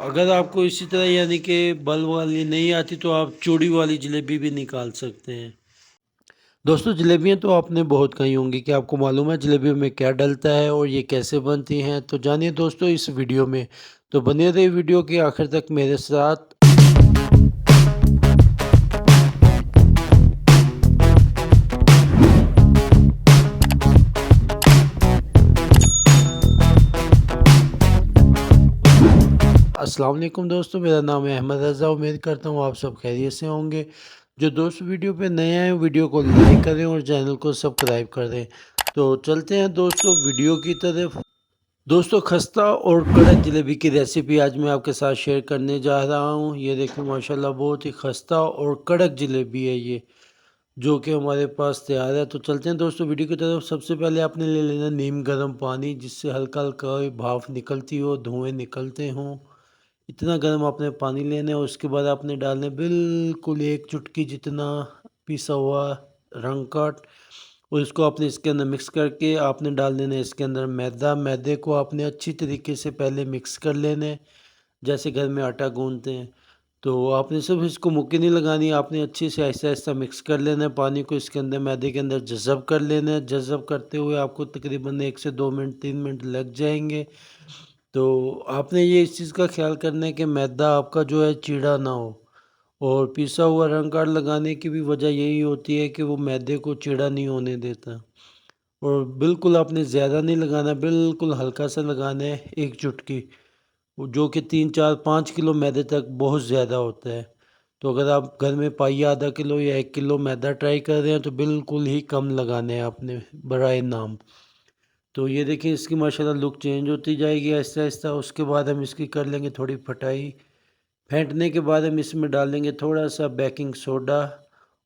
अगर आपको इसी तरह यानी कि बल वाली नहीं आती तो आप चूड़ी वाली जलेबी भी निकाल सकते हैं। दोस्तों जलेबियाँ तो आपने बहुत खाई होंगी, कि आपको मालूम है जलेबियों में क्या डलता है और ये कैसे बनती हैं, तो जानिए दोस्तों इस वीडियो में। तो बने रहिए वीडियो के आखिर तक मेरे साथ। अस्सलाम वालेकुम दोस्तों, मेरा नाम है अहमद रज़ा। उम्मीद करता हूँ आप सब खैरियत से होंगे। जो दोस्त वीडियो पे नए आए हैं वीडियो को लाइक करें और चैनल को सब्सक्राइब कर दें। तो चलते हैं दोस्तों वीडियो की तरफ। दोस्तों खस्ता और कड़क जलेबी की रेसिपी आज मैं आपके साथ शेयर करने जा रहा हूँ। ये देखिए माशाल्लाह बहुत ही खस्ता और कड़क जलेबी है ये, जो कि हमारे पास तैयार है। तो चलते हैं दोस्तों वीडियो की तरफ। सबसे पहले आपने ले लेना नीम गर्म पानी, जिससे हल्का हल्का भाप निकलती हो, धुएँ निकलते हों। इतना गर्म आपने पानी लेना है। उसके बाद आपने डालना है बिल्कुल एक चुटकी जितना पिसा हुआ रंग काट, और इसको आपने इसके अंदर मिक्स करके आपने डाल देना है इसके अंदर मैदा। मैदे को आपने अच्छी तरीके से पहले मिक्स कर लेना है, जैसे घर में आटा गूंदते हैं। तो आपने सिर्फ इसको मुक्की नहीं लगानी, आपने अच्छे से ऐसा ऐसा मिक्स कर लेना है। पानी को इसके अंदर मैदे के अंदर जज़ब कर लेना है। जज़ब करते हुए आपको तकरीबन 1 से 2 मिनट 3 मिनट लग जाएंगे। तो आपने ये इस चीज़ का ख़्याल करना है कि मैदा आपका जो है चीड़ा ना हो। और पिसा हुआ रंग कार्ड लगाने की भी वजह यही होती है कि वो मैदे को चीड़ा नहीं होने देता। और बिल्कुल आपने ज़्यादा नहीं लगाना, बिल्कुल हल्का सा लगाना है, एक चुटकी, वो जो कि 3 4 5 किलो मैदे तक बहुत ज़्यादा होता है। तो अगर आप घर में पाइया आधा किलो या 1 किलो मैदा ट्राई कर रहे हैं तो बिल्कुल ही कम लगाने हैं आपने बराए नाम। तो ये देखिए इसकी माशाल्लाह लुक चेंज होती जाएगी आहिस्ता-आहिस्ता। उसके बाद हम इसकी कर लेंगे थोड़ी फटाई। फेंटने के बाद हम इसमें डाल देंगे थोड़ा-सा बेकिंग सोडा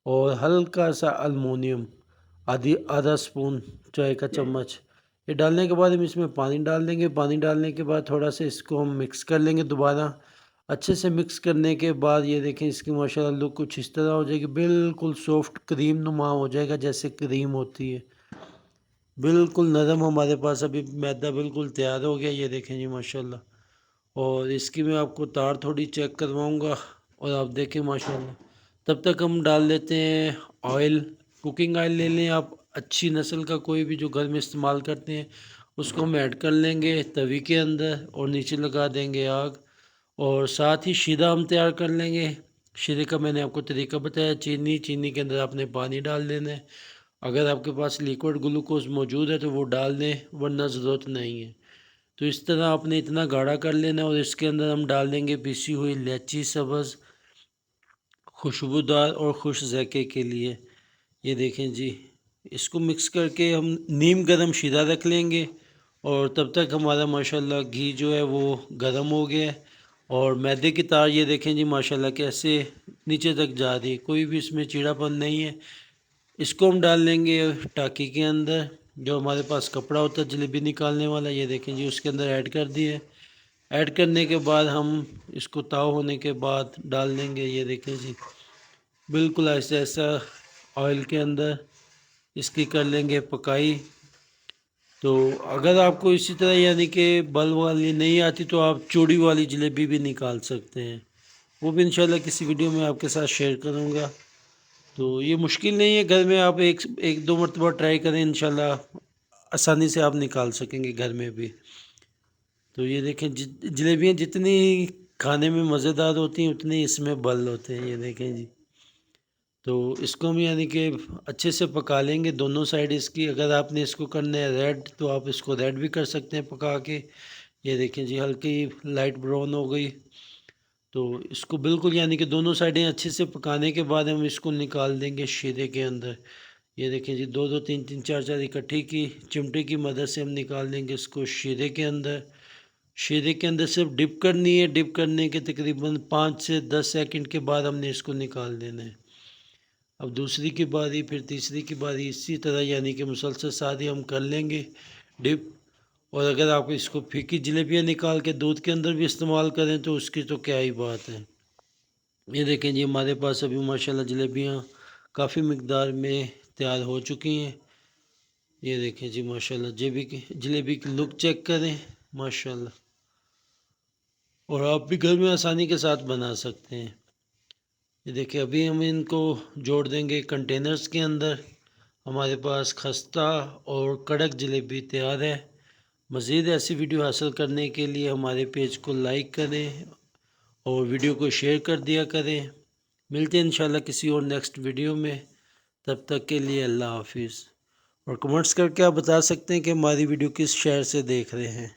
और हल्का-सा अल्मुनियम, आधी आधा स्पून चाय का चम्मच। ये डालने के बाद हम इसमें पानी डाल देंगे। पानी डालने के बाद थोड़ा-सा इसको हम मिक्स कर लेंगे दोबारा। अच्छे से मिक्स करने के बाद ये देखें इसकी माशाल्लाह लुक कुछ इस तरह हो जाएगी, बिल्कुल सॉफ्ट क्रीम नुमा हो जाएगा जैसे क्रीम होती है। बिल्कुल नरम हमारे पास अभी मैदा बिल्कुल तैयार हो गया, ये देखें जी माशाल्लाह। और इसकी मैं आपको तार थोड़ी चेक करवाऊंगा और आप देखें माशाल्लाह। तब तक हम डाल देते हैं ऑयल। कुकिंग ऑयल ले लें आप, अच्छी नस्ल का कोई भी जो घर में इस्तेमाल करते हैं, उसको हम ऐड कर लेंगे तवी के अंदर और नीचे लगा देंगे आग। और साथ ही शीरा हम तैयार कर लेंगे। शीरे का मैंने आपको तरीका बताया। चीनी के अंदर आपने पानी डाल देना है। अगर आपके पास लिक्विड ग्लूकोज मौजूद है तो वो डाल दें, वरना ज़रूरत नहीं है। तो इस तरह आपने इतना गाढ़ा कर लेना है। और इसके अंदर हम डाल देंगे पिसी हुई इलायची सब्ज़, खुशबूदार और खुश ज़ायके के लिए। ये देखें जी, इसको मिक्स करके हम नीम गरम शीरा रख लेंगे। और तब तक हमारा माशाल्लाह घी जो है वो गरम हो गया है। और मैदे की तार ये देखें जी माशाल्लाह कैसे नीचे तक जा रही है, कोई भी इसमें चीड़ापन नहीं है। इसको हम डाल लेंगे टाँकी के अंदर, जो हमारे पास कपड़ा होता है जलेबी निकालने वाला। ये देखें जी उसके अंदर ऐड कर दिए। ऐड करने के बाद हम इसको ताव होने के बाद डाल देंगे। ये देखें जी बिल्कुल ऐसा ऐसा ऑयल के अंदर इसकी कर लेंगे पकाई। तो अगर आपको इसी तरह यानी कि बल वाली नहीं आती तो आप चूड़ी वाली जलेबी भी निकाल सकते हैं। वो भी इंशाल्लाह किसी वीडियो में आपके साथ शेयर करूँगा। तो ये मुश्किल नहीं है, घर में आप एक एक दो मरतबा ट्राई करें, इंशाल्लाह आसानी से आप निकाल सकेंगे घर में भी। तो ये देखें जलेबियाँ जितनी खाने में मज़ेदार होती हैं उतनी इसमें बल होते हैं। ये देखें जी, तो इसको हम यानी कि अच्छे से पका लेंगे दोनों साइड इसकी। अगर आपने इसको करना है रेड तो आप इसको रेड भी कर सकते हैं पका के। ये देखें जी हल्की लाइट ब्राउन हो गई। तो इसको बिल्कुल यानी कि दोनों साइडें अच्छे से पकाने के बाद हम इसको निकाल देंगे शीरे के अंदर। ये देखें जी दो दो तीन तीन चार चार इकट्ठी की चिमटे की मदद से हम निकाल देंगे इसको शीरे के अंदर। शीरे के अंदर सिर्फ डिप करनी है। डिप करने के तकरीबन 5 से 10 सेकंड के बाद हमने इसको निकाल देना है। अब दूसरी की बारी, फिर तीसरी की बारी, इसी तरह यानी कि मुसलसल शादी हम कर लेंगे डिप। और अगर आप इसको फीकी जलेबियाँ निकाल के दूध के अंदर भी इस्तेमाल करें तो उसकी तो क्या ही बात है। ये देखें जी हमारे पास अभी माशाल्लाह जलेबियाँ काफ़ी मिकदार में तैयार हो चुकी हैं। ये देखें जी माशाल्लाह जलेबी की लुक चेक करें माशाल्लाह। और आप भी घर में आसानी के साथ बना सकते हैं। ये देखिए अभी हम इनको जोड़ देंगे कंटेनर्स के अंदर। हमारे पास खस्ता और कड़क जलेबी तैयार है। मज़ीद ऐसी वीडियो हासिल करने के लिए हमारे पेज को लाइक करें और वीडियो को शेयर कर दिया करें। मिलते हैं इंशाल्लाह किसी और नेक्स्ट वीडियो में। तब तक के लिए अल्लाह हाफिज़। और कमेंट्स करके आप बता सकते हैं कि हमारी वीडियो किस शहर से देख रहे हैं।